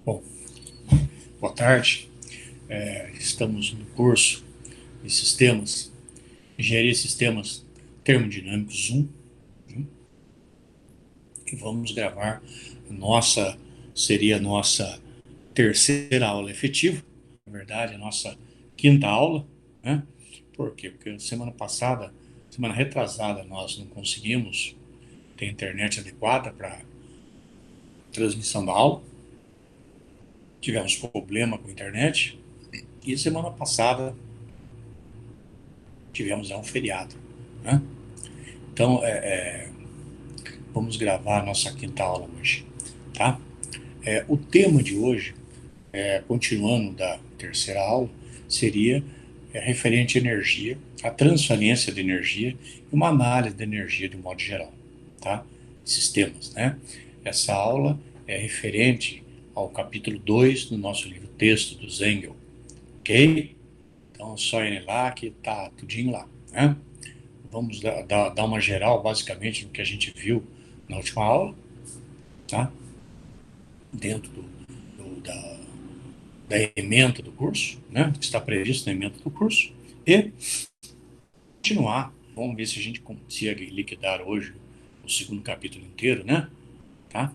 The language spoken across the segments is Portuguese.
Bom, boa tarde. Estamos no curso de Sistemas, Engenharia de Sistemas Termodinâmicos 1, né? E vamos gravar seria a nossa terceira aula efetiva, na verdade, a nossa quinta aula, né? Por quê? Porque semana retrasada, nós não conseguimos ter internet adequada para transmissão da aula, tivemos problema com a internet, e semana passada tivemos um feriado, né? Então, vamos gravar a nossa quinta aula hoje, tá? O tema de hoje, continuando da terceira aula, seria referente à energia, a transferência de energia e uma análise da energia de um modo geral, tá? Sistemas, né? Essa aula é referente ao capítulo 2 do nosso livro texto do Zengel, ok? Então, só ir lá que tá tudinho lá, né? Vamos dar uma geral, basicamente, no que a gente viu na última aula, tá? Dentro da ementa do curso, né? Que está previsto na ementa do curso, e continuar. Vamos ver se a gente consegue liquidar hoje o segundo capítulo inteiro, né? Tá?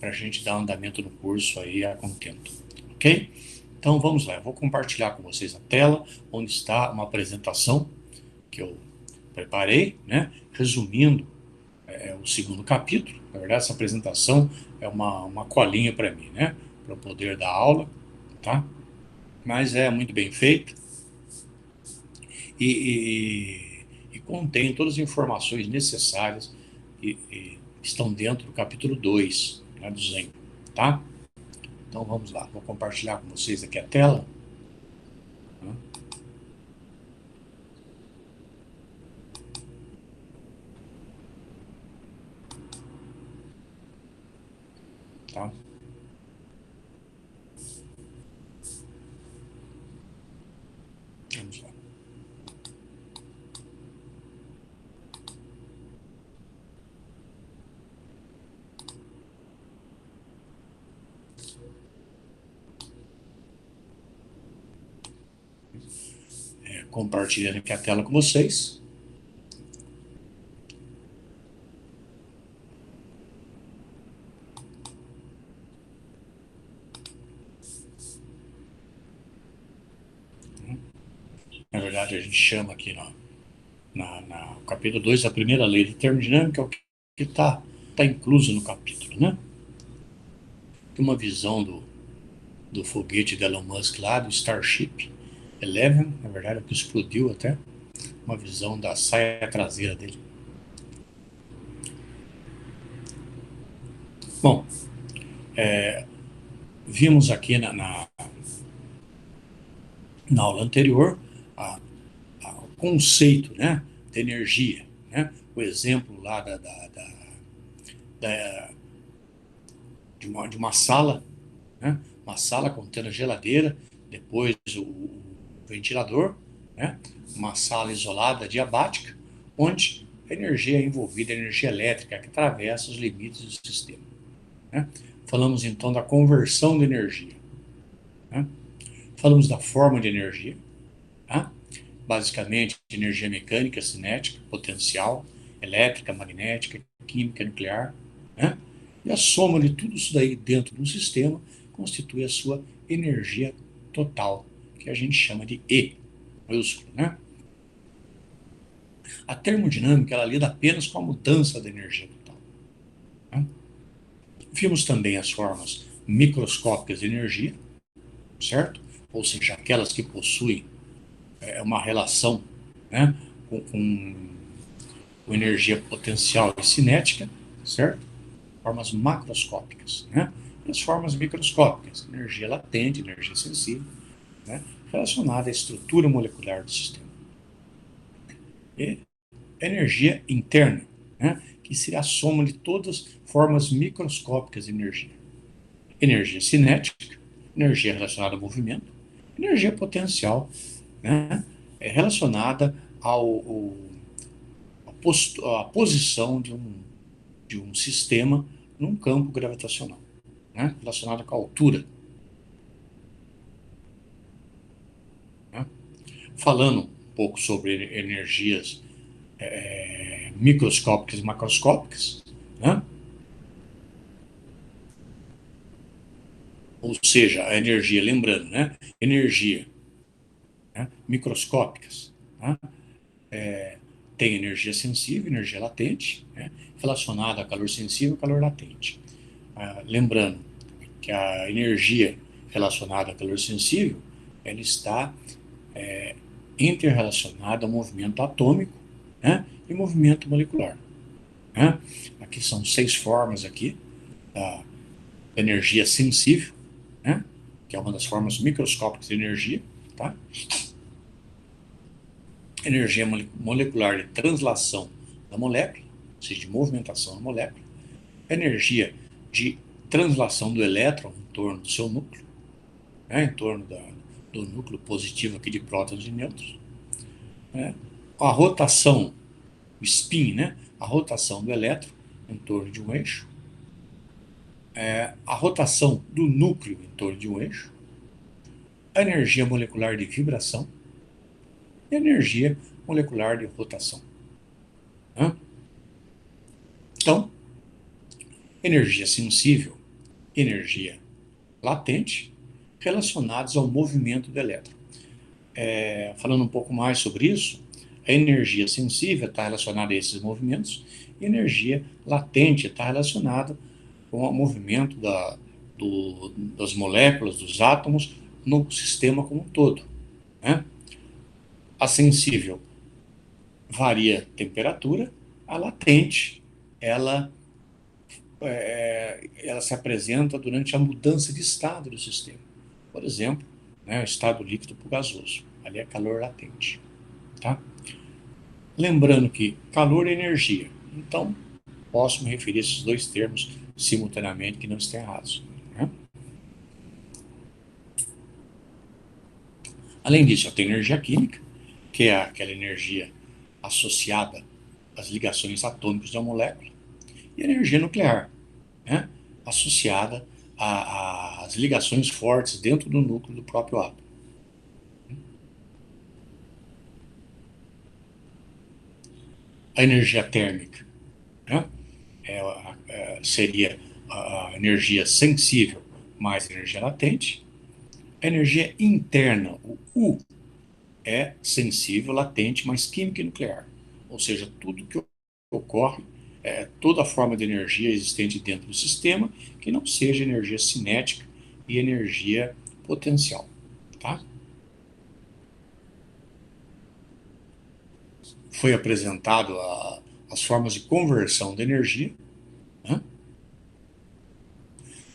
Para a gente dar andamento no curso aí a contento, ok? Então vamos lá, eu vou compartilhar com vocês a tela, onde está uma apresentação que eu preparei, né? Resumindo o segundo capítulo. Na verdade, essa apresentação é uma colinha para mim, né? Para eu poder dar aula, tá? Mas é muito bem feita e contém todas as informações necessárias que estão dentro do capítulo 2, né, do Zen, tá? Então vamos lá, vou compartilhar com vocês aqui a tela, né? Tá? Vamos lá. Compartilhando aqui a tela com vocês. Na verdade, a gente chama aqui no capítulo 2 a primeira lei de termodinâmica, é o que está incluso no capítulo, né? Tem uma visão do foguete de Elon Musk lá, do Starship 11, na verdade, é o que explodiu até, uma visão da saia traseira dele. Bom, vimos aqui na aula anterior o conceito, né, de energia, né? O exemplo lá da, de uma sala, né? Uma sala contendo a geladeira, depois o ventilador, né? Uma sala isolada diabática, onde a energia é envolvida, a energia elétrica que atravessa os limites do sistema, né? Falamos então da conversão de energia, né? Falamos da forma de energia, tá? Basicamente energia mecânica, cinética, potencial, elétrica, magnética, química, nuclear, né? E a soma de tudo isso daí dentro de um sistema constitui a sua energia total, que a gente chama de E, maiúsculo, né? A termodinâmica, ela lida apenas com a mudança da energia total, né? Vimos também as formas microscópicas de energia, certo? Ou seja, aquelas que possuem uma relação, né, com energia potencial e cinética, certo? Formas macroscópicas, né? E as formas microscópicas, energia latente, energia sensível, né, relacionada à estrutura molecular do sistema. E energia interna, né, que seria a soma de todas as formas microscópicas de energia. Energia cinética, energia relacionada ao movimento, energia potencial, né, relacionada à posição de um sistema num campo gravitacional. né, relacionada com a altura. Né? Falando um pouco sobre energias microscópicas e macroscópicas, né? Ou seja, a energia, lembrando, né? Energia, né, microscópicas, né? Tem energia sensível, energia latente, né, relacionada a calor sensível e calor latente. Lembrando que a energia relacionada a calor sensível, ela está interrelacionada ao movimento atômico, né, e movimento molecular. Né? Aqui são 6 formas aqui da energia sensível, né, que é uma das formas microscópicas de energia, tá? Energia molecular de translação da molécula, ou seja, de movimentação da molécula, energia de translação do elétron em torno do seu núcleo, né, em torno do núcleo positivo aqui de prótons e nêutrons, né, a rotação, o spin, né, a rotação do elétron em torno de um eixo, a rotação do núcleo em torno de um eixo, a energia molecular de vibração e a energia molecular de rotação. Né? Então, energia sensível, energia latente, relacionados ao movimento do elétron. Falando um pouco mais sobre isso, a energia sensível está relacionada a esses movimentos e a energia latente está relacionada com o movimento das moléculas, dos átomos no sistema como um todo. Né? A sensível varia a temperatura, a latente ela se apresenta durante a mudança de estado do sistema. Por exemplo, né, o estado líquido para o gasoso. Ali é calor latente. Tá? Lembrando que calor é energia. Então, posso me referir a esses dois termos simultaneamente, que não estão errados. Né? Além disso, eu tenho energia química, que é aquela energia associada às ligações atômicas da molécula, e energia nuclear, né, associada às ligações fortes dentro do núcleo do próprio átomo. A energia térmica, né, seria a energia sensível mais energia latente. A energia interna, o U, é sensível, latente, mas química e nuclear. Ou seja, tudo que ocorre, toda forma de energia existente dentro do sistema que não seja energia cinética e energia potencial. Tá? Foi apresentado as formas de conversão de energia. Né?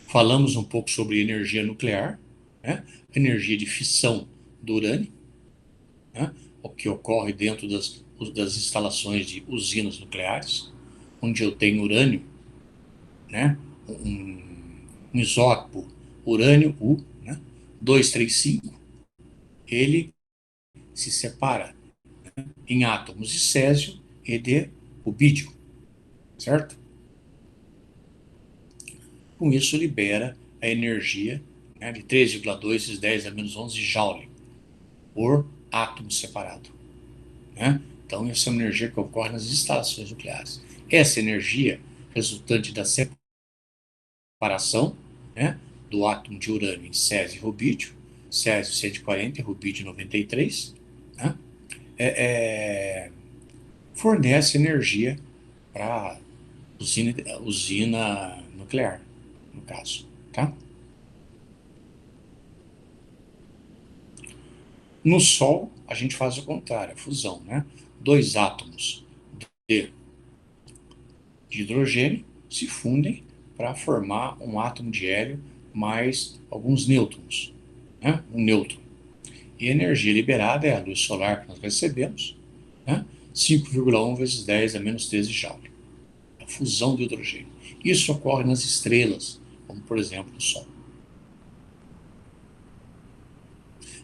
Falamos um pouco sobre energia nuclear, né? Energia de fissão do urânio, né? O que ocorre dentro das instalações de usinas nucleares, onde eu tenho urânio, né? um, um isótopo urânio U, né? 235, ele se separa, né, em átomos de césio e de rubídio, certo? Com isso libera a energia, né, de 3,2 vezes 10 a menos 11 Joule por átomo separado. Né? Então, essa é uma energia que ocorre nas instalações nucleares. Essa energia resultante da separação, né, do átomo de urânio em césio e rubídio, césio 140 e rubídio 93, né, fornece energia para a usina nuclear, no caso. Tá? No Sol, a gente faz o contrário, a fusão. Né? Dois átomos de hidrogênio se fundem para formar um átomo de hélio mais alguns nêutrons, né? Um nêutron. E a energia liberada é a luz solar que nós recebemos, né? 5,1 vezes 10 a menos 13 Joule. A fusão de hidrogênio. Isso ocorre nas estrelas, como por exemplo o Sol.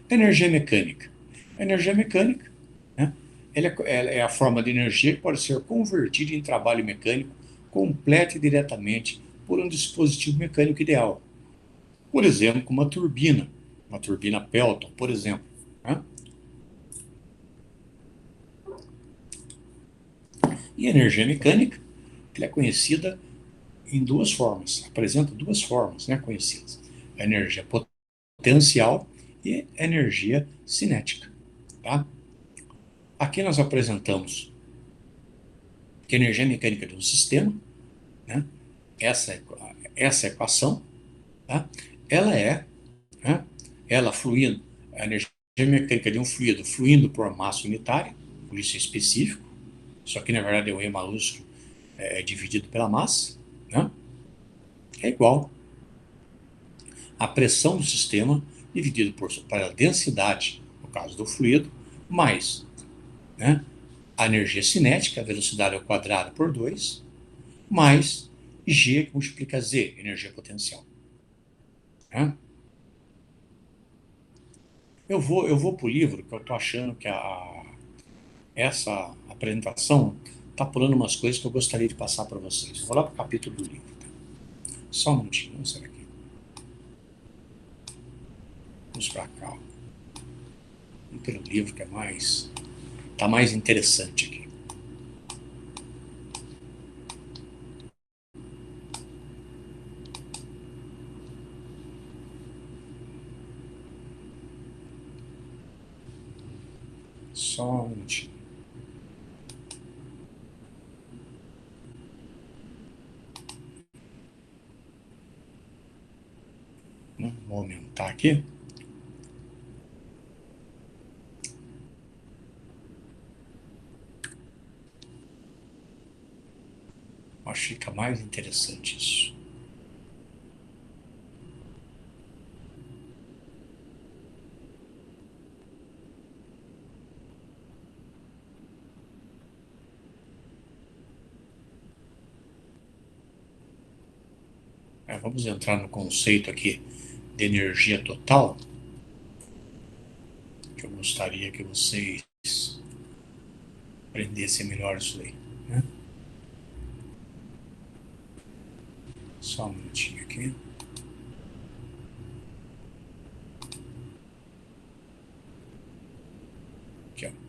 Energia mecânica. A energia mecânica, né? Ela é a forma de energia que pode ser convertida em trabalho mecânico completa e diretamente por um dispositivo mecânico ideal. Por exemplo, com uma turbina Pelton, por exemplo. Né? E a energia mecânica ela é conhecida em duas formas, apresenta duas formas, né, conhecidas: a energia potencial e a energia cinética. Tá? Aqui nós apresentamos que a energia mecânica de um sistema, né, essa equação, tá, ela é, né, ela fluindo, a energia mecânica de um fluido fluindo por massa unitária, por isso é específico, isso aqui na verdade é o E maiúsculo dividido pela massa, né, é igual a pressão do sistema dividido para a densidade, no caso do fluido, mais, né, a energia cinética, a velocidade ao quadrado por 2, mais G que multiplica Z, energia potencial. Né? Eu vou para o livro, que eu estou achando que essa apresentação está pulando umas coisas que eu gostaria de passar para vocês. Vou lá para o capítulo do livro. Tá? Só um minutinho, vamos ver aqui. Vamos para cá. Vamos pelo livro que é mais... Está mais interessante aqui. Só um minutinho. Vou aumentar aqui. Acho que fica mais interessante isso. Vamos entrar no conceito aqui de energia total, que eu gostaria que vocês aprendessem melhor isso aí. Né? Só um minutinho aqui. Aqui, ó.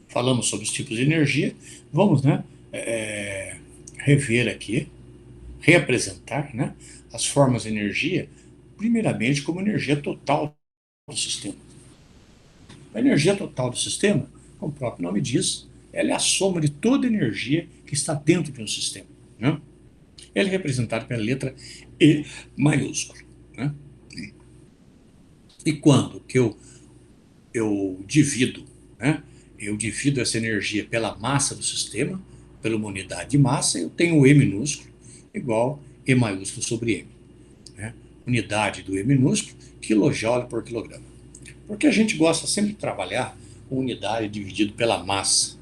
Falamos sobre os tipos de energia, vamos, né, rever aqui, reapresentar, né, as formas de energia, primeiramente como energia total do sistema. A energia total do sistema, como o próprio nome diz, ela é a soma de toda a energia que está dentro de um sistema. Né? Ela é representada pela letra E maiúsculo. Né? E quando que eu divido, né? Eu divido essa energia pela massa do sistema, pela uma unidade de massa, eu tenho o E minúsculo igual E maiúsculo sobre M. Né? Unidade do E minúsculo, quilojoule por quilograma. Porque a gente gosta sempre de trabalhar com unidade dividido pela massa,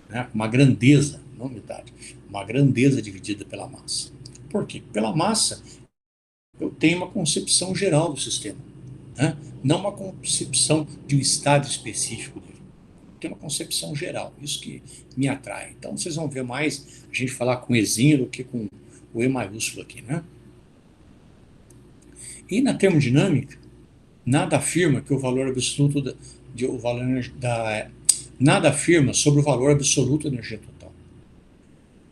né? Uma grandeza, não unidade, uma grandeza dividida pela massa. Por quê? Pela massa, eu tenho uma concepção geral do sistema, né? Não uma concepção de um estado específico dele. Tem uma concepção geral, isso que me atrai. Então vocês vão ver mais a gente falar com Ezinho do que com o E maiúsculo aqui, né? E na termodinâmica, nada afirma que o valor absoluto nada afirma sobre o valor absoluto da energia total.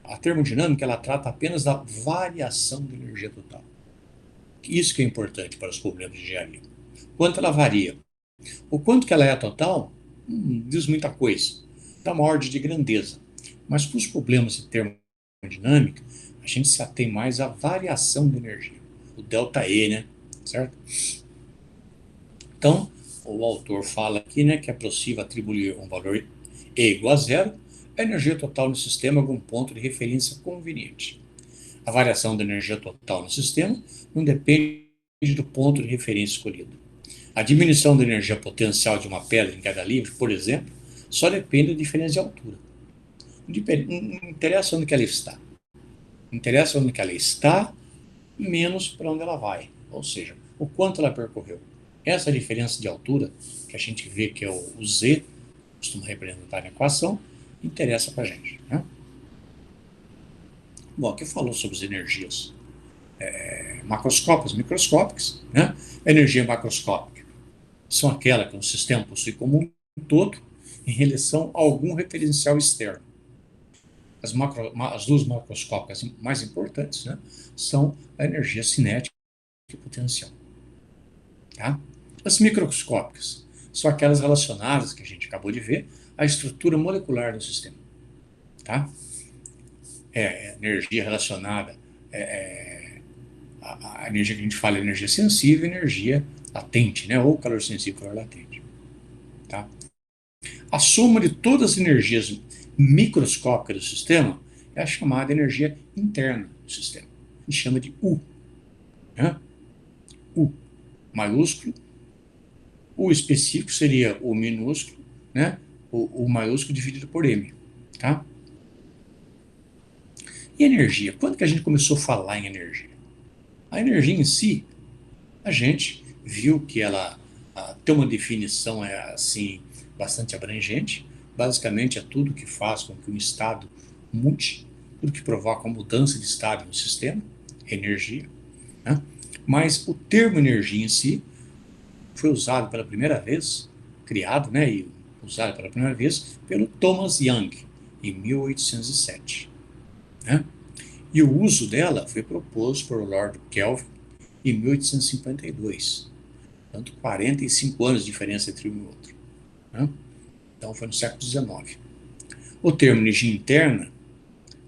A termodinâmica ela trata apenas da variação da energia total. Isso que é importante para os problemas de engenharia. Quanto ela varia? O quanto que ela é total, diz muita coisa. Dá uma ordem de grandeza. Mas para os problemas de termodinâmica, a gente se atém mais à variação da energia. O ΔE, né? Certo? Então, o autor fala aqui, né, que é possível atribuir um valor E igual a zero à energia total no sistema a algum ponto de referência conveniente. A variação da energia total no sistema não depende do ponto de referência escolhido. A diminuição da energia potencial de uma pedra em queda livre, por exemplo, só depende da diferença de altura. Não interessa onde que ela está. Interessa onde que ela está, menos para onde ela vai. Ou seja, o quanto ela percorreu. Essa diferença de altura, que a gente vê que é o Z, costuma representar na equação, interessa para a gente. Né? Bom, aqui falou sobre as energias macroscópicas, microscópicas. Né? A energia macroscópica são aquelas que um sistema possui como um todo em relação a algum referencial externo. As duas macroscópicas mais importantes, né, são a energia cinética e potencial. Tá? As microscópicas são aquelas relacionadas, que a gente acabou de ver, à estrutura molecular do sistema. Tá? Energia relacionada a energia que a gente fala é energia sensível, energia latente, né? Ou calor sensível, calor latente. Tá? A soma de todas as energias microscópicas do sistema é a chamada energia interna do sistema. A gente chama de U. Né? U maiúsculo. O específico seria o minúsculo, né? O maiúsculo dividido por M. Tá? E energia? Quando que a gente começou a falar em energia? A energia em si, a gente viu que ela tem uma definição assim bastante abrangente. Basicamente é tudo que faz com que um estado mude, tudo que provoca uma mudança de estado no sistema, energia. Né? Mas o termo energia em si foi usado pela primeira vez, criado, né, e usado pela primeira vez pelo Thomas Young, em 1807. Né? E o uso dela foi proposto por Lord Kelvin em 1852. Portanto, 45 anos de diferença entre um e outro. Né? Então, foi no século XIX. O termo energia interna,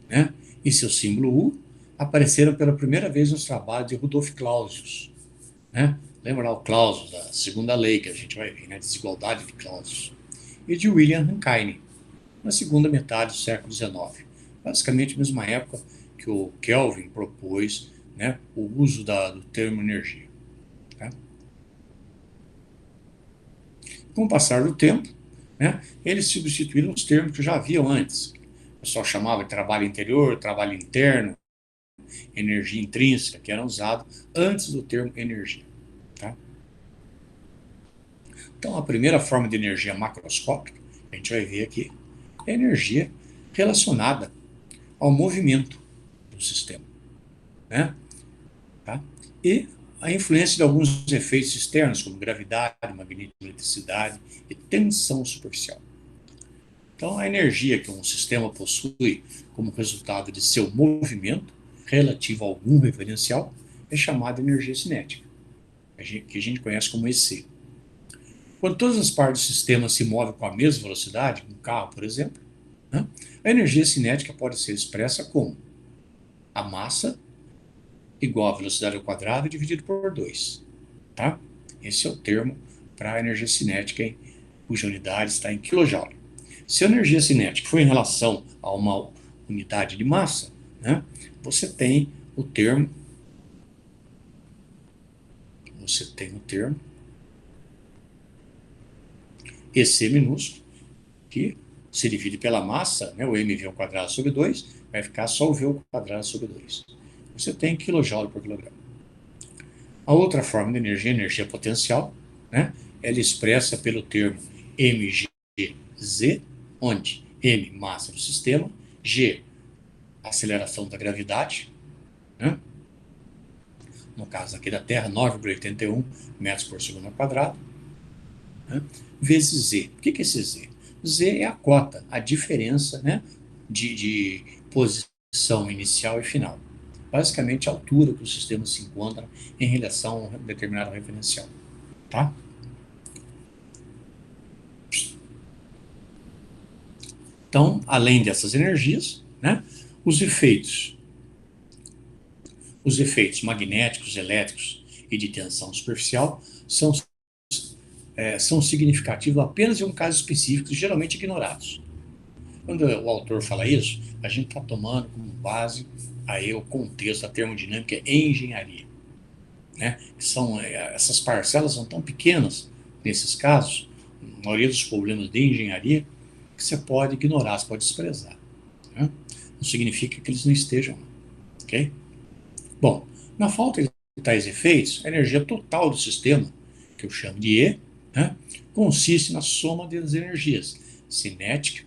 né, e seu símbolo U apareceram pela primeira vez nos trabalhos de Rudolf Clausius. Né? Lembra lá o Clausius, da segunda lei que a gente vai ver, né, desigualdade de Clausius. E de William Rankine, na segunda metade do século XIX. Basicamente, a mesma época que o Kelvin propôs, né, o uso do termo energia. Tá? Com o passar do tempo, né, eles substituíram os termos que já haviam antes. O pessoal chamava de trabalho interior, trabalho interno, energia intrínseca, que eram usados antes do termo energia. Tá? Então, a primeira forma de energia macroscópica, a gente vai ver aqui, é a energia relacionada ao movimento do sistema. Né? Tá? E a influência de alguns efeitos externos, como gravidade, magnetismo, eletricidade e tensão superficial. Então, a energia que um sistema possui como resultado de seu movimento relativo a algum referencial é chamada energia cinética, que a gente conhece como EC. Quando todas as partes do sistema se movem com a mesma velocidade, um carro, por exemplo, né, a energia cinética pode ser expressa como a massa igual à velocidade ao quadrado dividido por 2. Tá? Esse é o termo para a energia cinética, cuja unidade está em kJ. Se a energia cinética for em relação a uma unidade de massa, né, você tem o termo EC minúsculo, que se divide pela massa, né, o mv ao quadrado sobre 2, vai ficar só o v ao quadrado sobre 2. Você tem kJ por quilograma. A outra forma de energia, energia potencial, né, ela é expressa pelo termo mgz, onde m, massa do sistema, g, aceleração da gravidade, né, no caso aqui da Terra, 9,81 metros por segundo ao quadrado, né, vezes z. O que é esse z? Z é a cota, a diferença, né, de posição inicial e final. Basicamente, a altura que o sistema se encontra em relação a um determinado referencial. Tá? Então, além dessas energias, né, os efeitos magnéticos, elétricos e de tensão superficial são significativos apenas em um caso específico, geralmente ignorados. Quando o autor fala isso, a gente está tomando como base aí o contexto da termodinâmica em engenharia. Né? Essas parcelas são tão pequenas, nesses casos, a maioria dos problemas de engenharia, que você pode ignorar, você pode desprezar. Né? Não significa que eles não estejam. ok? Bom, na falta de tais efeitos, a energia total do sistema, que eu chamo de E, né, consiste na soma das energias cinética,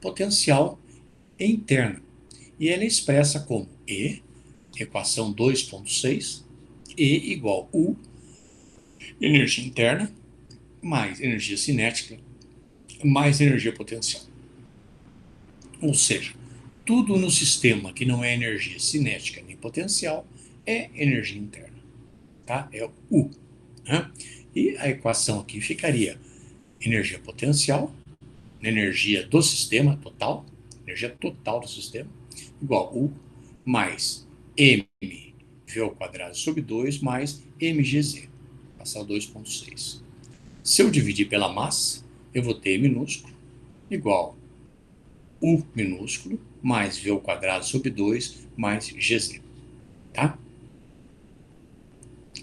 potencial e interna. E ela é expressa como E, equação 2.6, E igual U, energia interna, mais energia cinética, mais energia potencial. Ou seja, tudo no sistema que não é energia cinética nem potencial é energia interna. Tá? É o U. Né? E a equação aqui ficaria energia potencial, energia do sistema total, energia total do sistema, igual U mais mv ao quadrado sobre 2 mais mgz, passar 2,6. Se eu dividir pela massa, eu vou ter minúsculo igual U minúsculo mais v ao quadrado sobre 2 mais gz. Tá?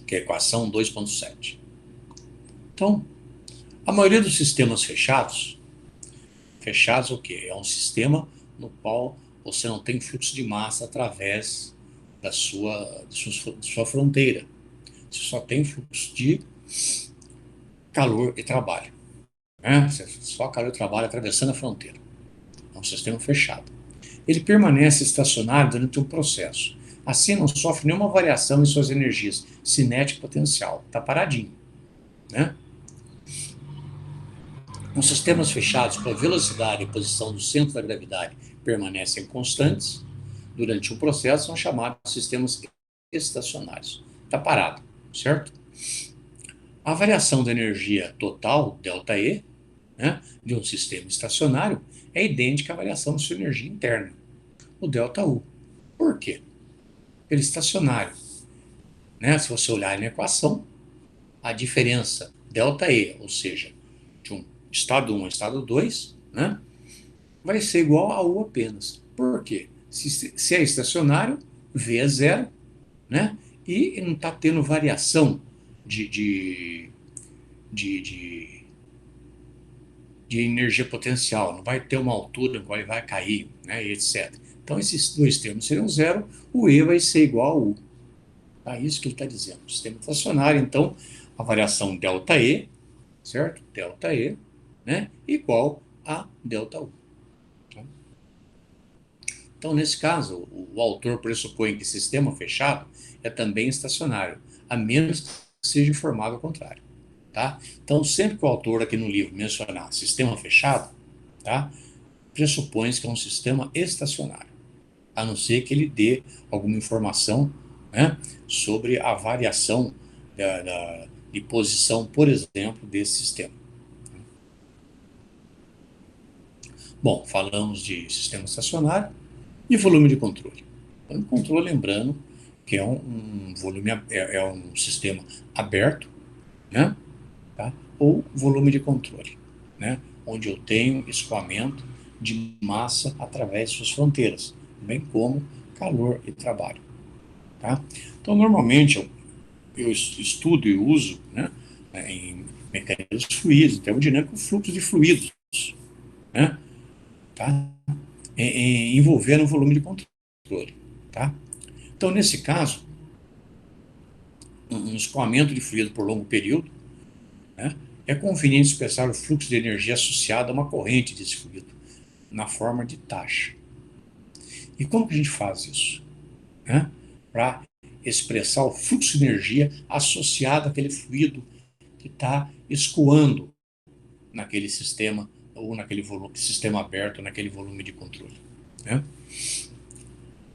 Que é a equação 2,7. Então, a maioria dos sistemas fechados o quê? É um sistema no qual você não tem fluxo de massa através da sua fronteira. Você só tem fluxo de calor e trabalho. Né? Só calor e trabalho atravessando a fronteira. É um sistema fechado. Ele permanece estacionário durante um processo. Assim, não sofre nenhuma variação em suas energias cinética e potencial. Está paradinho. Né? Nos sistemas fechados, com a velocidade e posição do centro da gravidade permanecem constantes durante o processo, são chamados de sistemas estacionários. Está parado, certo? A variação da energia total, ΔE, né, de um sistema estacionário é idêntica à variação de sua energia interna, o ΔU. Por quê? Ele é estacionário. Né? Se você olhar na equação, a diferença ΔE, ou seja, de um estado 1 ao estado 2, né, vai ser igual a U apenas. Por quê? Se é estacionário, V é zero, né, e não está tendo variação de, de, de, de, de energia potencial, não vai ter uma altura na qual ele vai cair, né, e etc. Então, esses dois termos seriam zero, o E vai ser igual a U. É isso que ele está dizendo. O sistema estacionário, então, a variação ΔE, certo? ΔE, né, igual a ΔU. Então, nesse caso, o autor pressupõe que sistema fechado é também estacionário, a menos que seja informado ao contrário. Tá? Então, sempre que o autor aqui no livro mencionar sistema fechado, tá, pressupõe que é um sistema estacionário, a não ser que ele dê alguma informação, né, sobre a variação de posição, por exemplo, desse sistema. Bom, falamos de sistema estacionário e volume de controle. Volume de controle, lembrando que é um volume, é um sistema aberto, né, tá? Ou volume de controle, né, onde eu tenho escoamento de massa através de suas fronteiras, bem como calor e trabalho. Tá? Então, normalmente, eu estudo e uso, né, em mecanismos fluidos, termodinâmica, fluxo de fluidos, né, tá? Envolvendo o volume de controle. Tá? Então, nesse caso, um escoamento de fluido por longo período, né, é conveniente expressar o fluxo de energia associado a uma corrente desse fluido, na forma de taxa. E como que a gente faz isso? Né? Para expressar o fluxo de energia associado àquele fluido que está escoando naquele sistema, ou naquele volume, sistema aberto, naquele volume de controle. Né?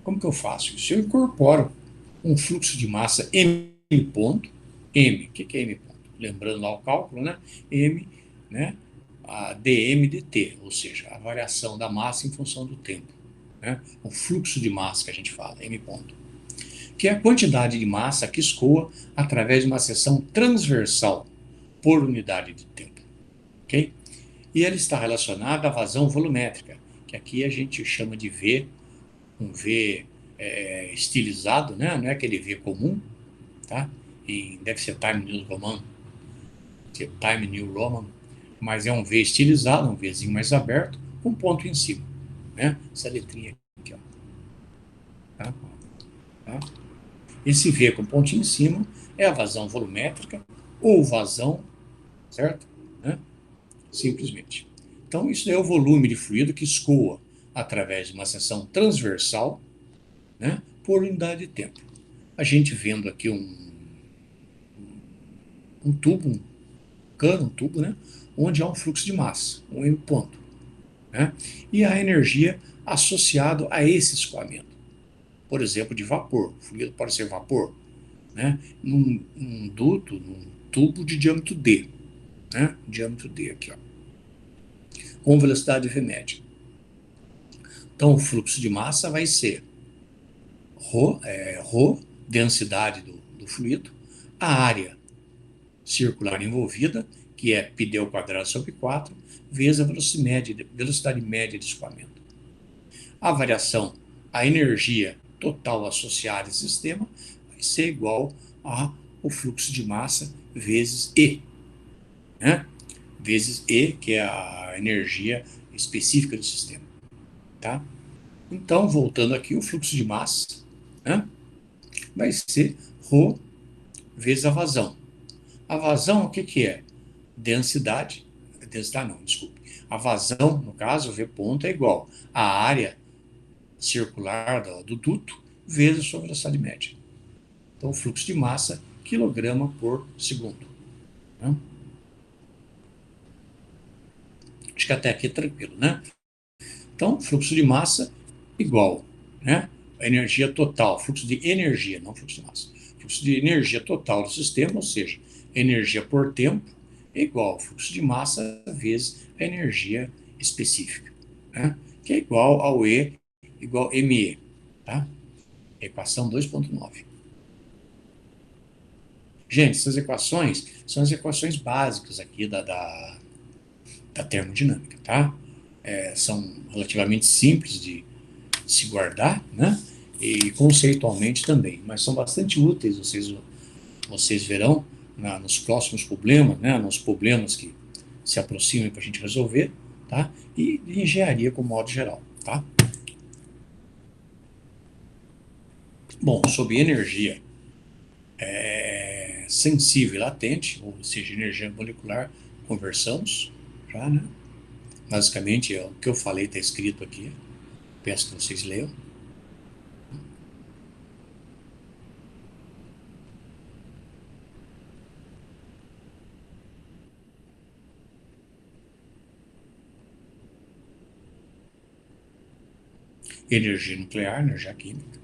Como que eu faço isso? Eu incorporo um fluxo de massa M ponto, M, o que é M ponto? Lembrando lá o cálculo, né? M, né? A dm dt, ou seja, a variação da massa em função do tempo. Né? O fluxo de massa que a gente fala, M ponto. Que é a quantidade de massa que escoa através de uma seção transversal por unidade de tempo. Ok? E ela está relacionada à vazão volumétrica, que aqui a gente chama de V, um V estilizado, né? Não é aquele V comum, tá? E deve ser Time New Roman, mas é um V estilizado, um Vzinho mais aberto, com ponto em cima, né? Essa letrinha aqui, ó. Tá? Esse V com pontinho em cima é a vazão volumétrica ou vazão, certo? Né? Simplesmente. Então, isso é o volume de fluido que escoa através de uma seção transversal, né, por unidade de tempo. A gente vendo aqui um tubo, um cano, um tubo, né, onde há um fluxo de massa, um M ponto, né, e a energia associada a esse escoamento. Por exemplo, de vapor. O fluido pode ser vapor, né, num duto, num tubo de diâmetro D, né, diâmetro D aqui, ó, com velocidade V média. Então, o fluxo de massa vai ser ρ, densidade do fluido, a área circular envolvida, que é πd ao quadrado sobre 4, vezes a velocidade média de escoamento. A variação, a energia total associada ao sistema, vai ser igual ao fluxo de massa vezes E, né? Vezes E, que é a energia específica do sistema. Tá? Então, voltando aqui, o fluxo de massa, né, vai ser ρ vezes a vazão. A vazão, o que é? Densidade não, desculpe. A vazão, no caso, V ponto é igual à área circular do duto vezes a sua velocidade média. Então, o fluxo de massa, quilograma por segundo. Né? Acho que até aqui é tranquilo, né? Então, fluxo de massa igual, né? A energia total, fluxo de energia, não fluxo de massa. Fluxo de energia total do sistema, ou seja, energia por tempo, é igual ao fluxo de massa vezes a energia específica, né? Que é igual ao E igual a ME, tá? Equação 2.9. Gente, essas equações são as equações básicas aqui da termodinâmica, tá? São relativamente simples de se guardar, né? E conceitualmente também, mas são bastante úteis, vocês verão nos próximos problemas, né? Nos problemas que se aproximam para a gente resolver, tá? E de engenharia como modo geral, tá? Bom, sobre energia sensível e latente, ou seja, energia molecular, conversamos já, né? Basicamente, o que eu falei está escrito aqui, peço que vocês leiam. Energia nuclear, energia química.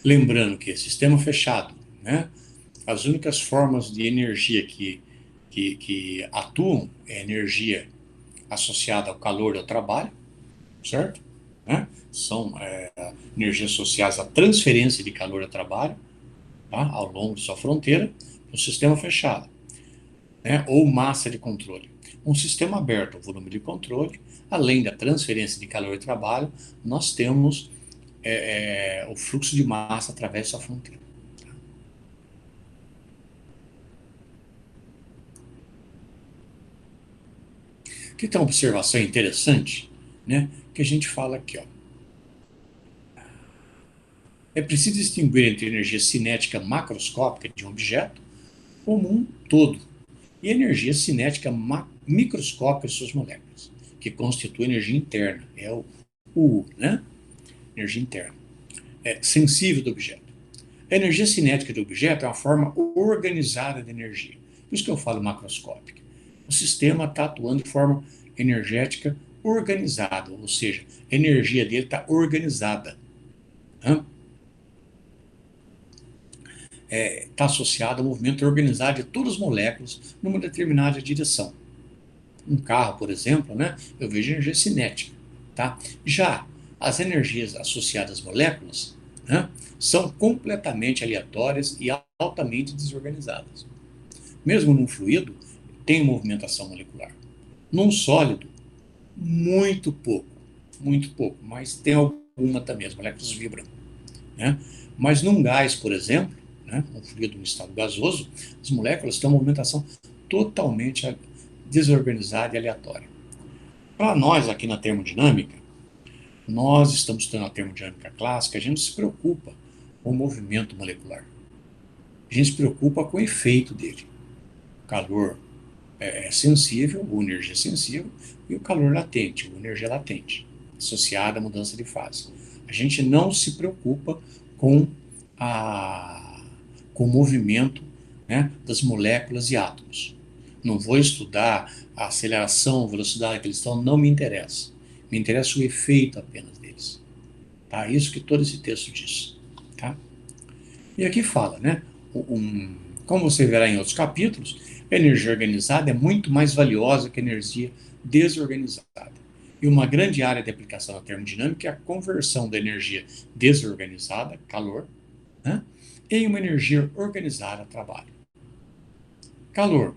Lembrando que sistema fechado, né? As únicas formas de energia que atuam é energia associada ao calor do trabalho, certo? Né? São energias associadas à transferência de calor ao trabalho, tá? Ao longo de sua fronteira, no sistema fechado, né? Ou massa de controle. Um sistema aberto, o volume de controle, além da transferência de calor e trabalho, nós temos o fluxo de massa através da sua fronteira. Que tem uma observação interessante, né? Que a gente fala aqui, ó. É preciso distinguir entre energia cinética macroscópica de um objeto como um todo e energia cinética microscópica de suas moléculas, que constitui energia interna, é o U, né? Energia interna. É sensível do objeto. A energia cinética do objeto é uma forma organizada de energia. Por isso que eu falo macroscópica. O sistema está atuando de forma energética organizada, ou seja, a energia dele está organizada. Está associada ao movimento organizado de todas as moléculas numa determinada direção. Um carro, por exemplo, né, eu vejo energia cinética. Tá? Já as energias associadas às moléculas, né, são completamente aleatórias e altamente desorganizadas. Mesmo num fluido, tem movimentação molecular. Num sólido, muito pouco, mas tem alguma também, as moléculas vibram. Né? Mas num gás, por exemplo, né, um fluido em estado gasoso, as moléculas têm uma movimentação totalmente desorganizada e aleatória. Para nós, aqui na termodinâmica, nós estamos estudando a termodinâmica clássica, a gente se preocupa com o movimento molecular. A gente se preocupa com o efeito dele. O calor é sensível, ou energia sensível, e o calor latente, ou energia latente, associada à mudança de fase. A gente não se preocupa com, a, com o movimento, né, das moléculas e átomos. Não vou estudar a aceleração, a velocidade que eles estão, não me interessa. Me interessa o efeito apenas deles. Tá? Isso que todo esse texto diz. Tá? E aqui fala, né? Como você verá em outros capítulos, a energia organizada é muito mais valiosa que a energia desorganizada. E uma grande área de aplicação da termodinâmica é a conversão da energia desorganizada, calor, né, em uma energia organizada, trabalho. Calor.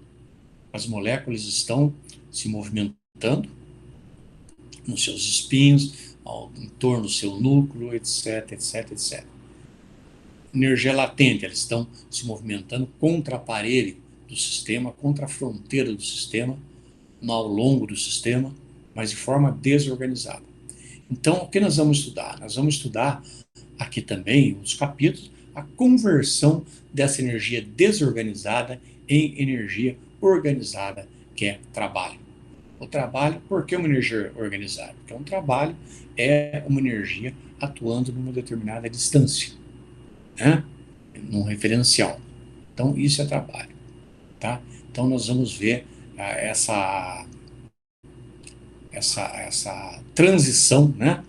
As moléculas estão se movimentando nos seus espinhos, em torno do seu núcleo, etc, etc, etc. Energia latente, elas estão se movimentando contra o aparelho do sistema, contra a fronteira do sistema, ao longo do sistema, mas de forma desorganizada. Então, o que nós vamos estudar? Nós vamos estudar aqui também, nos capítulos, a conversão dessa energia desorganizada em energia organizada, que é trabalho. O trabalho, por que uma energia organizada? Porque um trabalho é uma energia atuando numa determinada distância, né? Num referencial. Então, isso é trabalho. Tá? Então, nós vamos ver essa transição, né,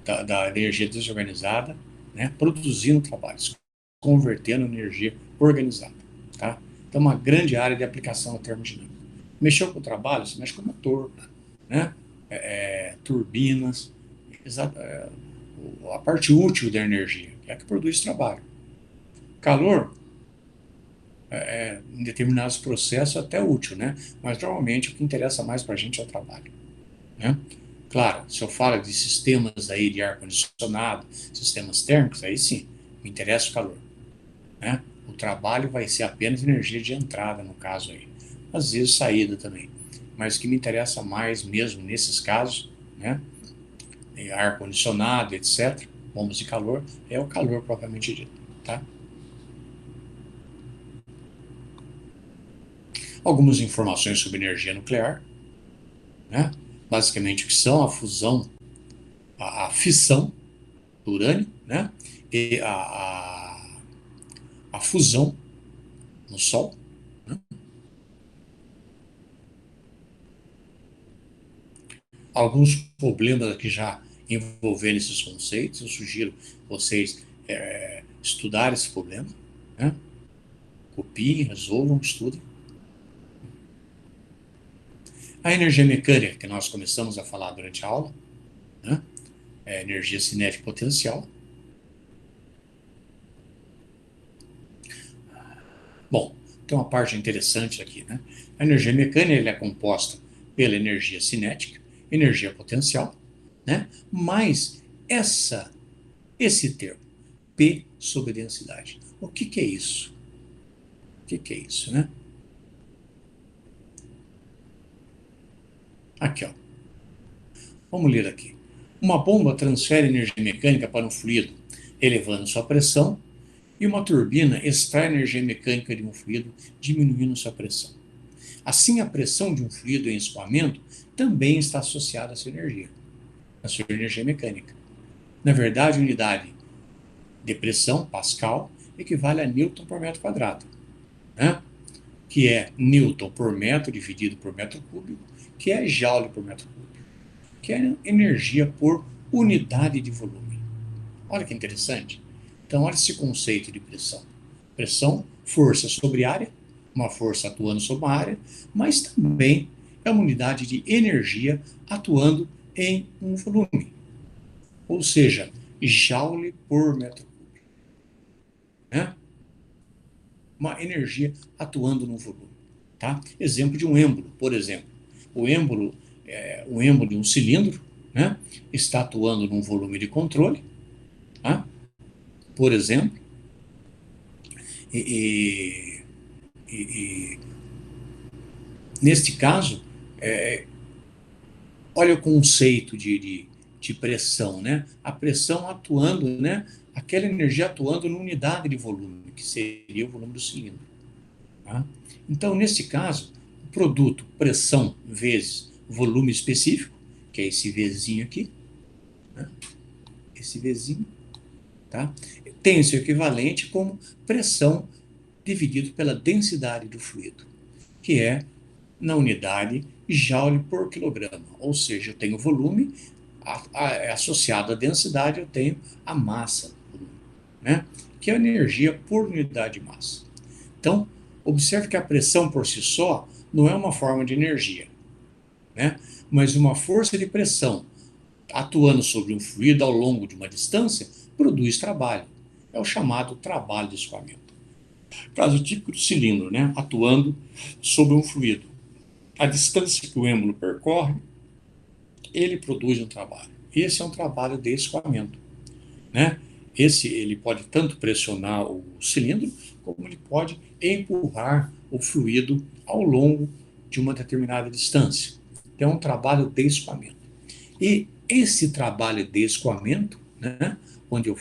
da energia desorganizada, né, produzindo trabalhos, convertendo energia organizada. Tá? Então, uma grande área de aplicação da termodinâmica. Mexeu com o trabalho, você mexe com o motor, né, turbinas, a parte útil da energia, que é a que produz trabalho. Calor, em determinados processos até útil, né? Mas normalmente o que interessa mais para a gente é o trabalho, né? Claro, se eu falo de sistemas aí de ar-condicionado, sistemas térmicos, aí sim, me interessa o calor, né? O trabalho vai ser apenas energia de entrada, no caso aí. Às vezes saída também. Mas o que me interessa mais mesmo nesses casos, né? Ar-condicionado, etc., bombas de calor, é o calor propriamente dito, tá? Algumas informações sobre energia nuclear, né? Basicamente o que são a fusão, a fissão do urânio, né? E a fusão no Sol, né? Alguns problemas aqui já envolvendo esses conceitos, eu sugiro vocês estudarem esse problema, né? Copiem, resolvam, estudem. A energia mecânica, que nós começamos a falar durante a aula, né? É energia cinética potencial. Bom, tem uma parte interessante aqui, né? A energia mecânica ele é composta pela energia cinética, energia potencial, né? Mas esse termo, P sobre densidade, o que é isso? O que é isso, né? Aqui, ó. Vamos ler aqui. Uma bomba transfere energia mecânica para um fluido, elevando sua pressão, e uma turbina extrai energia mecânica de um fluido, diminuindo sua pressão. Assim, a pressão de um fluido em escoamento também está associada à sua energia, mecânica. Na verdade, a unidade de pressão, Pascal, equivale a Newton por metro quadrado, né? Que é Newton por metro dividido por metro cúbico, que é Joule por metro cúbico, que é energia por unidade de volume. Olha que interessante. Então, olha esse conceito de pressão. Pressão, força sobre área, uma força atuando sobre uma área, mas também é uma unidade de energia atuando em um volume. Ou seja, joule por metro cúbico, né? Uma energia atuando no volume. Tá? Exemplo de um êmbolo, por exemplo. O êmbolo de um cilindro, né, está atuando num volume de controle, tá? Por exemplo, e, e neste caso, olha o conceito de pressão, né? A pressão atuando, né? Aquela energia atuando numa unidade de volume, que seria o volume do cilindro. Tá? Então, nesse caso, o produto pressão vezes volume específico, que é esse Vzinho aqui, né? Esse Vzinho, tá? Tem o seu equivalente como pressão dividido pela densidade do fluido, que é na unidade joule por quilograma. Ou seja, eu tenho volume, associado à densidade, eu tenho a massa, né? Que é a energia por unidade de massa. Então, observe que a pressão por si só não é uma forma de energia, né? Mas uma força de pressão atuando sobre um fluido ao longo de uma distância produz trabalho. É o chamado trabalho de escoamento. Caso típico do cilindro, né? Atuando sobre um fluido. A distância que o êmbolo percorre, ele produz um trabalho. Esse é um trabalho de escoamento, né? Ele pode tanto pressionar o cilindro, como ele pode empurrar o fluido ao longo de uma determinada distância. Então, é um trabalho de escoamento. E esse trabalho de escoamento, né, onde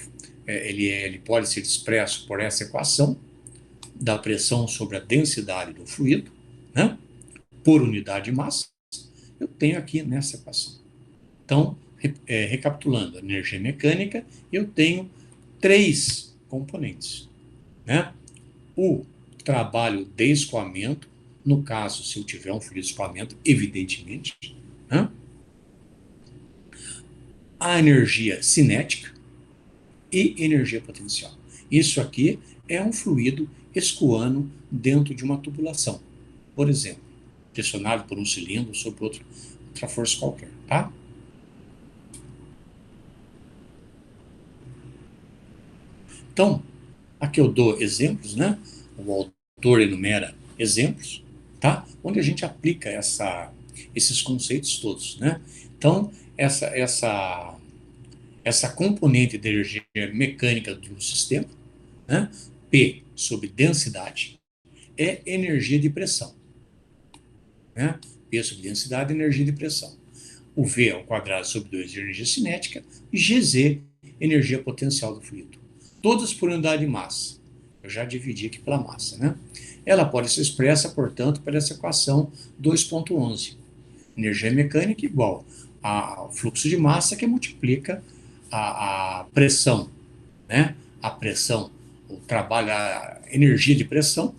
ele pode ser expresso por essa equação da pressão sobre a densidade do fluido, né, por unidade de massa, eu tenho aqui nessa equação. Então, recapitulando, a energia mecânica, eu tenho três componentes, né? O trabalho de escoamento, no caso, se eu tiver um fluido de escoamento, evidentemente, né? A energia cinética e energia potencial. Isso aqui é um fluido escoando dentro de uma tubulação, por exemplo, pressionado por um cilindro sobre outra força qualquer, tá? Então, aqui eu dou exemplos, né? O autor enumera exemplos, tá? Onde a gente aplica esses conceitos todos, né? Então, essa componente de energia mecânica do sistema, né? P sobre densidade, é energia de pressão, né? P sobre densidade é energia de pressão. O V ao quadrado sobre 2 de energia cinética, e GZ, energia potencial do fluido. Todas por unidade de massa. Eu já dividi aqui pela massa, né? Ela pode ser expressa, portanto, por essa equação 2.11. Energia mecânica igual ao fluxo de massa que multiplica a pressão, né? A pressão, o trabalho, a energia de pressão,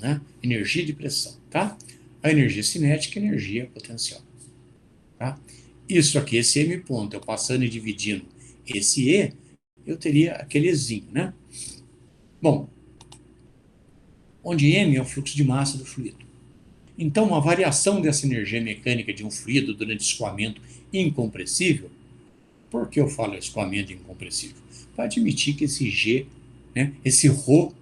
né? Energia de pressão, tá? A energia cinética e energia potencial. Tá? Isso aqui, esse M ponto, eu passando e dividindo esse E, eu teria aquele Ezinho, né? Bom, onde M é o fluxo de massa do fluido. Então, uma variação dessa energia mecânica de um fluido durante escoamento incompressível, por que eu falo escoamento incompressível? Para admitir que esse G, né, esse ρ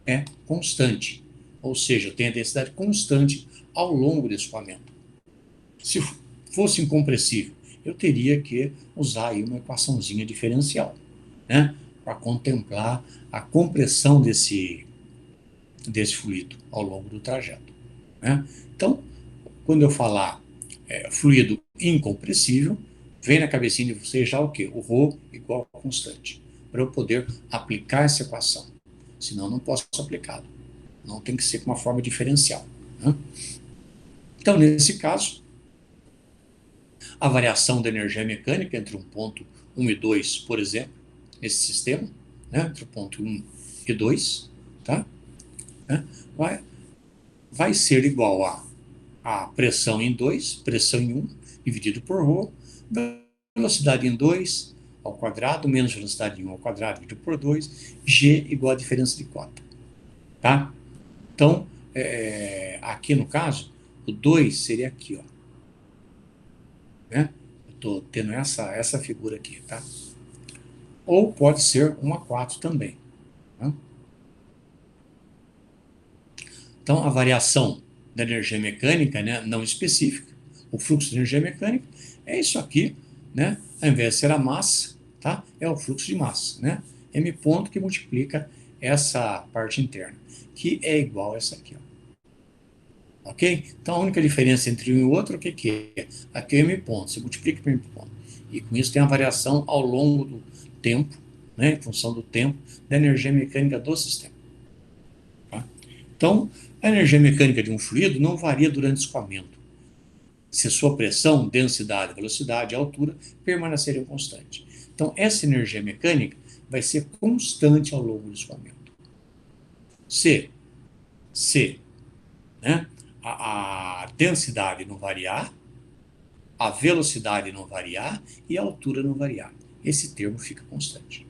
é constante, ou seja, eu tenho a densidade constante ao longo do escoamento. Se fosse incompressível, eu teria que usar aí uma equaçãozinha diferencial, né, para contemplar a compressão desse fluido ao longo do trajeto, né? Então, quando eu falar fluido incompressível, vem na cabecinha de vocês já o quê? O ρ igual a constante, para eu poder aplicar essa equação. Senão, não posso aplicá-lo. Não tem que ser com uma forma diferencial, né? Então, nesse caso, a variação da energia mecânica entre um ponto 1 e 2, por exemplo, nesse sistema, né, entre o ponto 1 e 2, tá? Né, vai ser igual a pressão em 2, pressão em 1, dividido por ρ, velocidade em 2 ao quadrado, menos velocidade em 1 ao quadrado, dividido por 2, G igual a diferença de cota. Tá? Então, aqui no caso, o 2 seria aqui, ó. Né? Eu estou tendo essa figura aqui, tá? Ou pode ser 1 a 4 também. Né? Então, a variação da energia mecânica, né, não específica, o fluxo de energia mecânica, é isso aqui, né? Ao invés de ser a massa, tá? É o fluxo de massa, né? M ponto que multiplica essa parte interna, que é igual a essa aqui, ó. Ok? Então, a única diferença entre um e o outro, o que que é? Aqui é o M ponto, você multiplica por M ponto. E com isso tem a variação ao longo do tempo, né, em função do tempo, da energia mecânica do sistema. Tá? Então, a energia mecânica de um fluido não varia durante o escoamento, se sua pressão, densidade, velocidade e altura permaneceriam constantes. Então, essa energia mecânica vai ser constante ao longo do escoamento. Se né, a densidade não variar, a velocidade não variar e a altura não variar. Esse termo fica constante.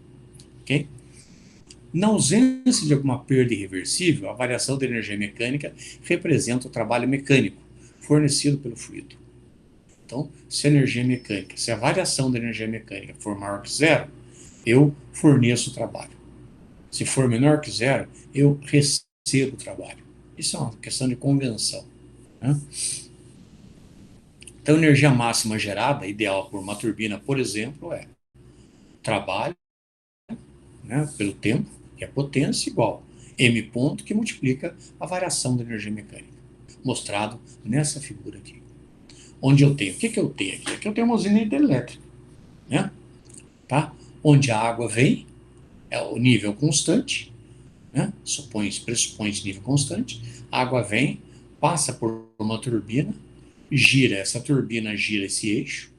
Ok? Na ausência de alguma perda irreversível, a variação da energia mecânica representa o trabalho mecânico fornecido pelo fluido. Então, se a energia mecânica, se a variação da energia mecânica for maior que zero, eu forneço o trabalho. Se for menor que zero, eu recebo o trabalho. Isso é uma questão de convenção. Né? Então, a energia máxima gerada, ideal por uma turbina, por exemplo, é trabalho, né, pelo tempo, que é potência, igual m ponto, que multiplica a variação da energia mecânica, mostrado nessa figura aqui. Onde eu tenho, o que, que eu tenho aqui? Aqui eu tenho uma usina hidrelétrica, né? Tá? Onde a água vem, é o nível constante, né? Pressupõe nível constante, a água vem, passa por uma turbina, gira, essa turbina gira esse eixo,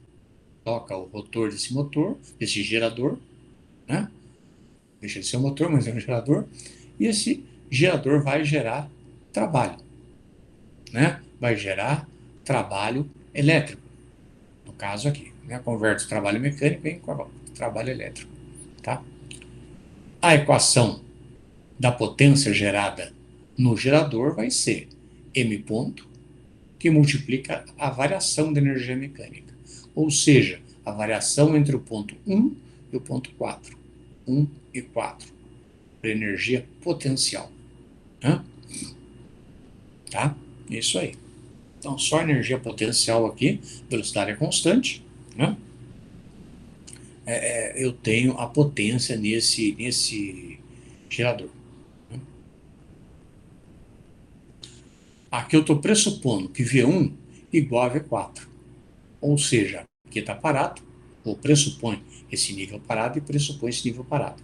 toca o rotor desse motor, desse gerador, né? Deixa de ser um motor, mas é um gerador, e esse gerador vai gerar trabalho, né? Vai gerar trabalho elétrico, no caso aqui, né? Converte o trabalho mecânico em trabalho elétrico, tá? A equação da potência gerada no gerador vai ser M ponto, que multiplica a variação da energia mecânica, ou seja, a variação entre o ponto 1 e o ponto 4, 1 e 4, para energia potencial, né? Tá? Isso aí. Então, só energia potencial aqui, velocidade é constante, né? Eu tenho a potência nesse gerador. Né? Aqui eu estou pressupondo que V1 igual a V4. Ou seja, aqui está parado, ou pressupõe esse nível parado e pressupõe esse nível parado.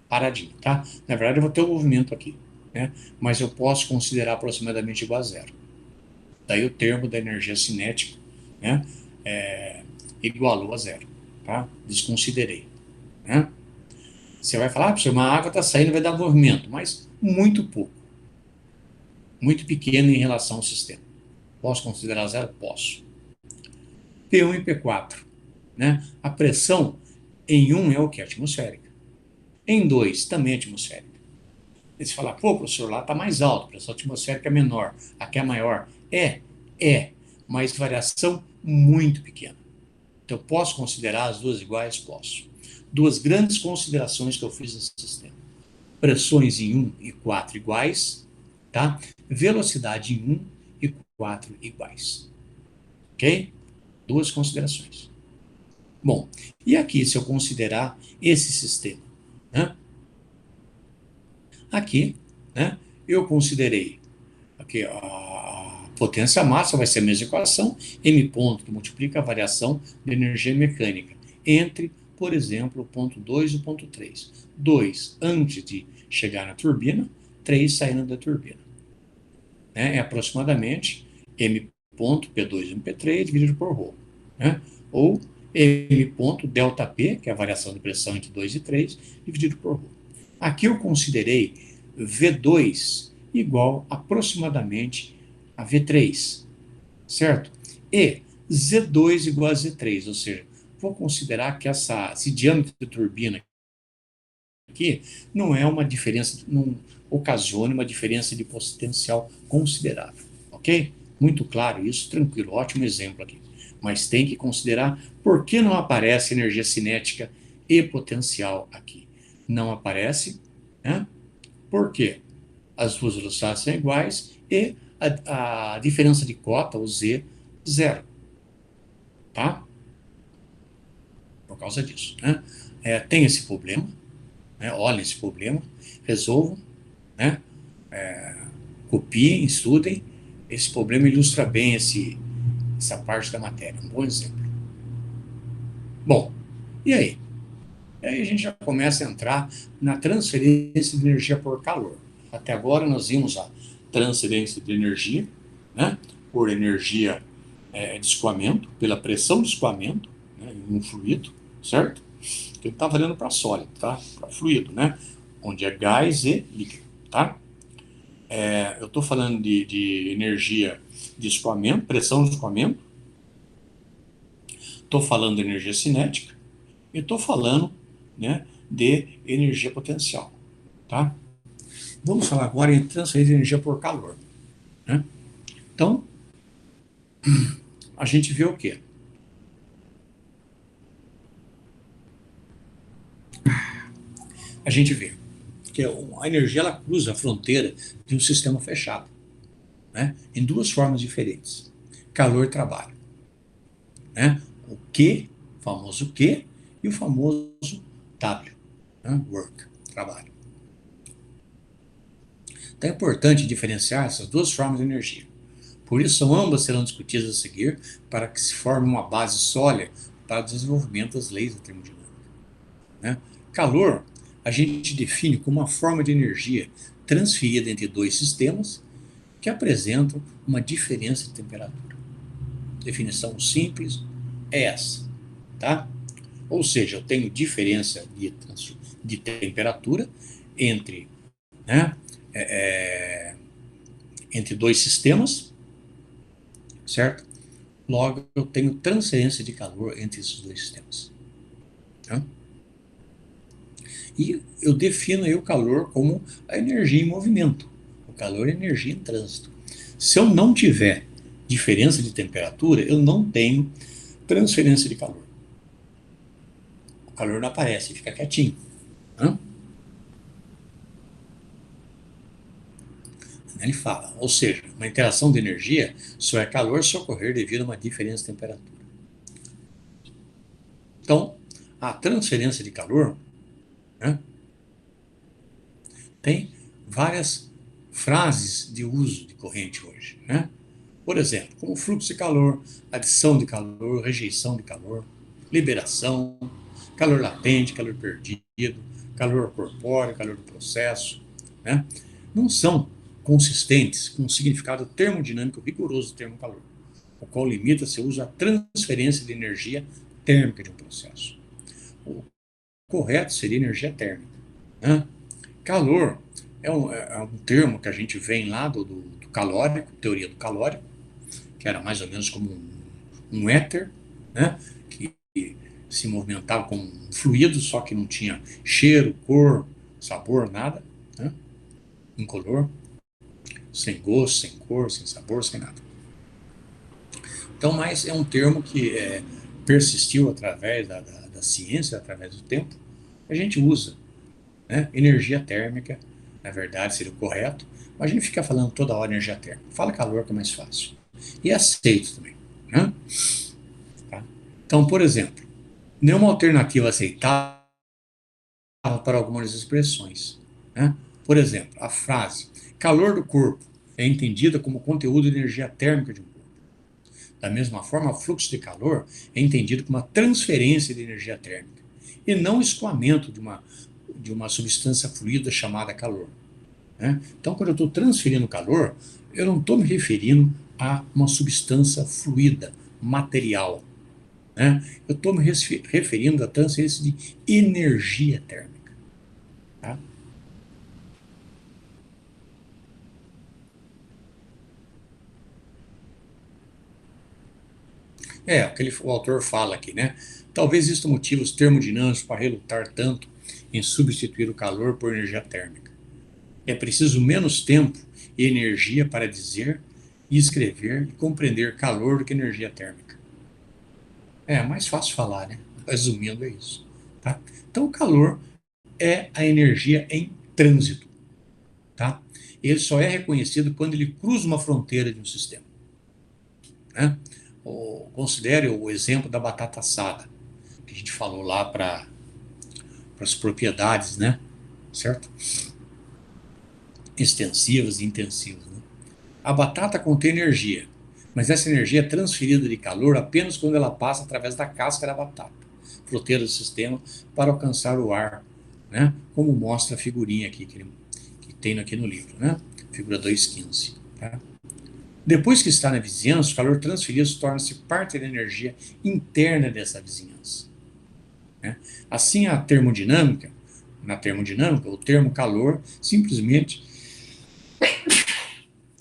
Paradinho, tá? Na verdade, eu vou ter um movimento aqui, né? Mas eu posso considerar aproximadamente igual a zero. Daí o termo da energia cinética, né? Igualou a zero, tá? Desconsiderei, né? Você vai falar, ah, uma água está saindo, vai dar movimento, mas muito pouco, muito pequeno em relação ao sistema. Posso considerar zero? Posso. P1 e P4, né? A pressão em 1 é o que? Atmosférica. Em 2, também atmosférica. E você fala, pô, professor, lá está mais alto, a pressão atmosférica é menor, aqui é maior. É, mas variação muito pequena. Então, posso considerar as duas iguais? Posso. Duas grandes considerações que eu fiz nesse sistema. Pressões em 1 e 4 iguais, tá? Velocidade em 1 e 4 iguais. Ok? Duas considerações. Bom, e aqui, se eu considerar esse sistema, né? Aqui, né, eu considerei aqui a potência massa, vai ser a mesma equação, m ponto, que multiplica a variação de energia mecânica entre, por exemplo, o ponto 2 e o ponto 3. 2 antes de chegar na turbina, 3 saindo da turbina. Né? É aproximadamente m ponto P2 MP3 dividido por ρ. Né? Ou m ponto delta P, que é a variação de pressão entre 2 e 3, dividido por ρ. Aqui eu considerei V2 igual aproximadamente a V3, certo? E Z2 igual a Z3, ou seja, vou considerar que esse diâmetro de turbina aqui não é uma diferença, não ocasione uma diferença de potencial considerável, ok? Muito claro isso, tranquilo, ótimo exemplo aqui. Mas tem que considerar por que não aparece energia cinética e potencial aqui. Não aparece, né? Por quê? As duas velocidades são iguais e a diferença de cota, o Z, zero, tá? Por causa disso, né? Tem esse problema, né? Olhem esse problema, resolvam, né? copiem, estudem. Esse problema ilustra bem essa parte da matéria. Um bom exemplo. Bom, e aí? E aí a gente já começa a entrar na transferência de energia por calor. Até agora nós vimos a transferência de energia, né, por energia de escoamento, pela pressão de escoamento, né, em um fluido, certo? Que está valendo para sólido, tá? Para fluido, né? Onde é gás e líquido, tá? Eu estou falando de energia de escoamento, pressão de escoamento, estou falando de energia cinética e estou falando, né, de energia potencial, tá? Vamos falar agora em transferência de energia por calor, né? Então, a gente vê o quê? A gente vê que a energia ela cruza a fronteira de um sistema fechado, né, em duas formas diferentes: calor e trabalho, né? O Q, o famoso Q, e o famoso W, né? Work, trabalho. Então é importante diferenciar essas duas formas de energia. Por isso, ambas serão discutidas a seguir para que se forme uma base sólida para o desenvolvimento das leis da termodinâmica, né? Calor, a gente define como uma forma de energia transferida entre dois sistemas que apresentam uma diferença de temperatura. Definição simples é essa, tá? Ou seja, eu tenho diferença de temperatura entre, né, entre dois sistemas, certo? Logo, eu tenho transferência de calor entre esses dois sistemas, né? E eu defino aí o calor como a energia em movimento. O calor é energia em trânsito. Se eu não tiver diferença de temperatura, eu não tenho transferência de calor. O calor não aparece, fica quietinho, né? Ele fala, ou seja, uma interação de energia só é calor se ocorrer devido a uma diferença de temperatura. Então, a transferência de calor, né, tem várias frases de uso de corrente hoje, né? Por exemplo, como fluxo de calor, adição de calor, rejeição de calor, liberação, calor latente, calor perdido, calor corpóreo, calor do processo, né? Não são consistentes com o significado termodinâmico rigoroso do termo calor, o qual limita seu uso à transferência de energia térmica de um processo. O correto seria energia térmica, né? Calor é um termo que a gente vem lá do calórico, teoria do calórico, que era mais ou menos como um éter, né, que se movimentava como um fluido, só que não tinha cheiro, cor, sabor, nada, né, incolor, sem gosto, sem cor, sem sabor, sem nada. Então, mas é um termo que persistiu através da ciência, através do tempo. A gente usa, né, energia térmica, na verdade seria o correto, mas a gente fica falando toda hora energia térmica. Fala calor que é mais fácil. E aceito também, né? Tá? Então, por exemplo, nenhuma alternativa aceitável para algumas expressões, né? Por exemplo, a frase calor do corpo é entendida como conteúdo de energia térmica de um corpo. Da mesma forma, fluxo de calor é entendido como uma transferência de energia térmica e não escoamento de uma substância fluida chamada calor, né? Então, quando eu estou transferindo calor, eu não estou me referindo a uma substância fluida, material, né? Eu estou me referindo à transferência de energia térmica, tá? O autor fala aqui, né? Talvez existam motivos termodinâmicos para relutar tanto em substituir o calor por energia térmica. É preciso menos tempo e energia para dizer e escrever e compreender calor do que energia térmica. É mais fácil falar, né? Resumindo, é isso, tá? Então, o calor é a energia em trânsito, tá? Ele só é reconhecido quando ele cruza uma fronteira de um sistema, né? Considere o exemplo da batata assada, que a gente falou lá para as propriedades, né? Certo? extensivas e intensivas, né? A batata contém energia, mas essa energia é transferida de calor apenas quando ela passa através da casca da batata, fronteira do sistema, para alcançar o ar, né? Como mostra a figurinha aqui que tem aqui no livro, né? Figura 2.15. Tá? Depois que está na vizinhança, o calor transferido torna-se parte da energia interna dessa vizinhança. Né? Assim, na termodinâmica, o termo calor simplesmente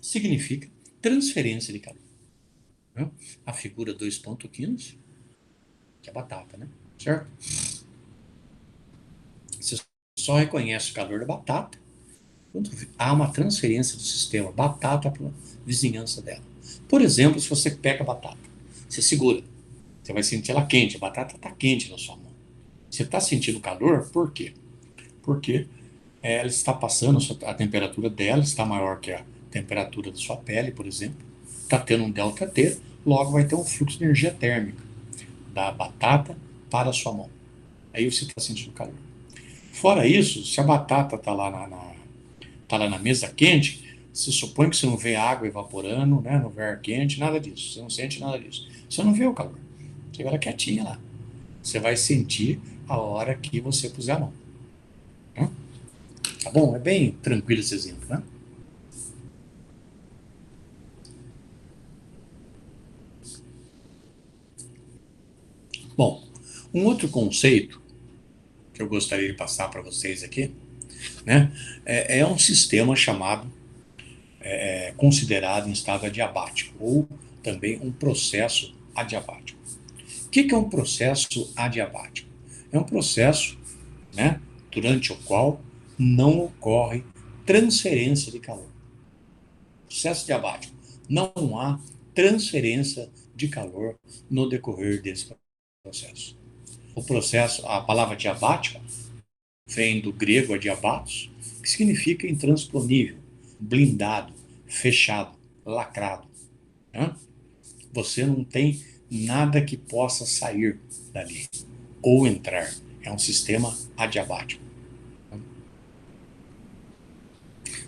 significa transferência de calor. Né? A figura 2.15, que é a batata, né? Certo? Você só reconhece o calor da batata quando há uma transferência do sistema batata para a vizinhança dela. Por exemplo, se você pega a batata, você segura, você vai sentir ela quente, a batata está quente na sua mão. Você está sentindo calor, por quê? Porque ela está passando, a temperatura dela está maior que a temperatura da sua pele, por exemplo, está tendo um delta T, logo vai ter um fluxo de energia térmica da batata para a sua mão. Aí você está sentindo calor. Fora isso, se a batata está tá lá na mesa quente, se supõe que você não vê água evaporando, né, não vê ar quente, nada disso. Você não sente nada disso. Você não vê o calor. Você vê ela quietinha lá. Você vai sentir a hora que você puser a mão. Né? Tá bom? É bem tranquilo esse exemplo, né? Bom, um outro conceito que eu gostaria de passar para vocês aqui, né, é um sistema chamado, considerado em estado adiabático, ou também um processo adiabático. O que é um processo adiabático? É um processo, né, durante o qual não ocorre transferência de calor. Processo diabático. Não há transferência de calor no decorrer desse processo. O processo, a palavra diabática, vem do grego adiabatos, que significa intransponível, blindado, fechado, lacrado. Né? Você não tem nada que possa sair dali ou entrar. É um sistema adiabático.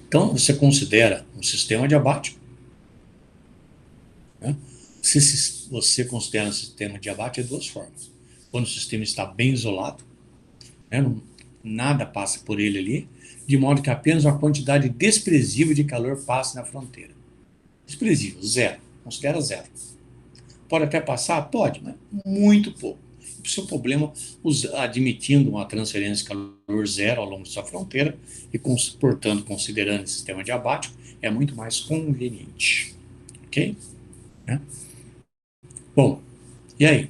Então, você considera um sistema adiabático. Né? Se você considera um sistema adiabático de duas formas. Quando o sistema está bem isolado, né, nada passa por ele ali, de modo que apenas uma quantidade desprezível de calor passe na fronteira. Desprezível, zero. Considera zero. Pode até passar? Pode, mas muito pouco. O seu problema, admitindo uma transferência de calor zero ao longo de sua fronteira e, portanto, considerando esse sistema diabático, é muito mais conveniente. Ok? Né? Bom, e aí?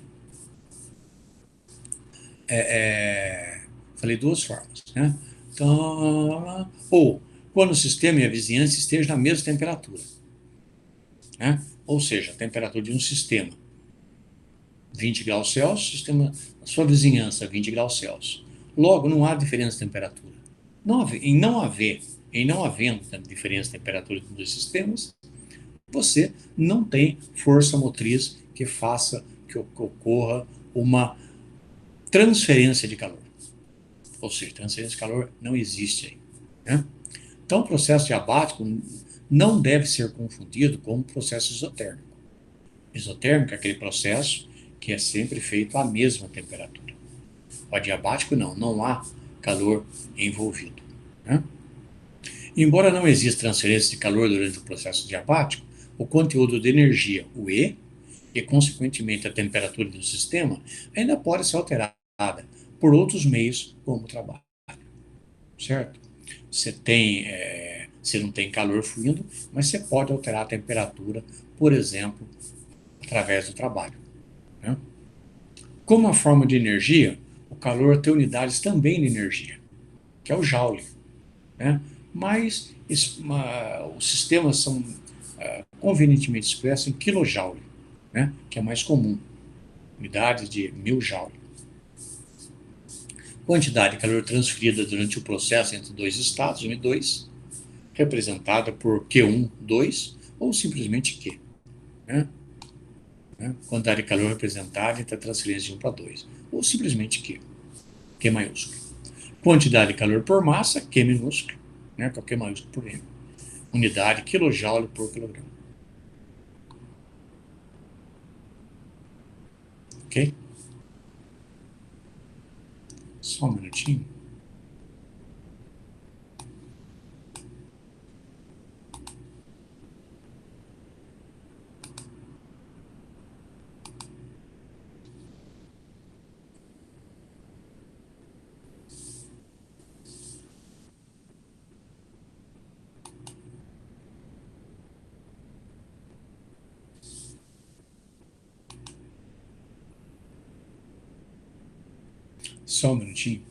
Falei duas formas. Né? Então, ou quando o sistema e a vizinhança estejam na mesma temperatura. Né? Ou seja, a temperatura de um sistema 20 graus Celsius, sistema, a sua vizinhança 20 graus Celsius. Logo, não há diferença de temperatura. Em não havendo diferença de temperatura entre os dois sistemas, você não tem força motriz que faça que ocorra uma transferência de calor. Ou seja, transferência de calor não existe aí. Né? Então, o processo diabático não deve ser confundido com o processo isotérmico. Isotérmico é aquele processo que é sempre feito à mesma temperatura. O adiabático não há calor envolvido. Né? Embora não exista transferência de calor durante o processo diabático, o conteúdo de energia, o E, e consequentemente a temperatura do sistema, ainda pode ser alterada por outros meios, como o trabalho. Certo? Você não tem calor fluindo, mas você pode alterar a temperatura, por exemplo, através do trabalho. Né? Como uma forma de energia, o calor tem unidades também de energia, que é o joule. Né? Mas os sistemas são convenientemente expressos em kilojoule, né? Que é mais comum, unidades de 1000 joule. Quantidade de calor transferida durante o processo entre dois estados, 1 e 2, representada por Q1, 2, ou simplesmente Q. Né? Quantidade de calor representada entre a transferência de 1 para 2, ou simplesmente Q. Q maiúsculo. Quantidade de calor por massa, Q minúsculo, né, que é o Q maiúsculo por M. unidade quilojoule por quilograma. Ok? Só um minutinho. Só um minutinho.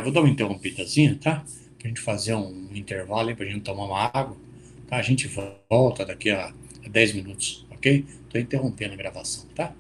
Vou dar uma interrompidazinha, tá? Pra gente fazer um intervalo aí, pra gente tomar uma água. Tá? A gente volta daqui a 10 minutos, ok? Tô interrompendo a gravação, tá?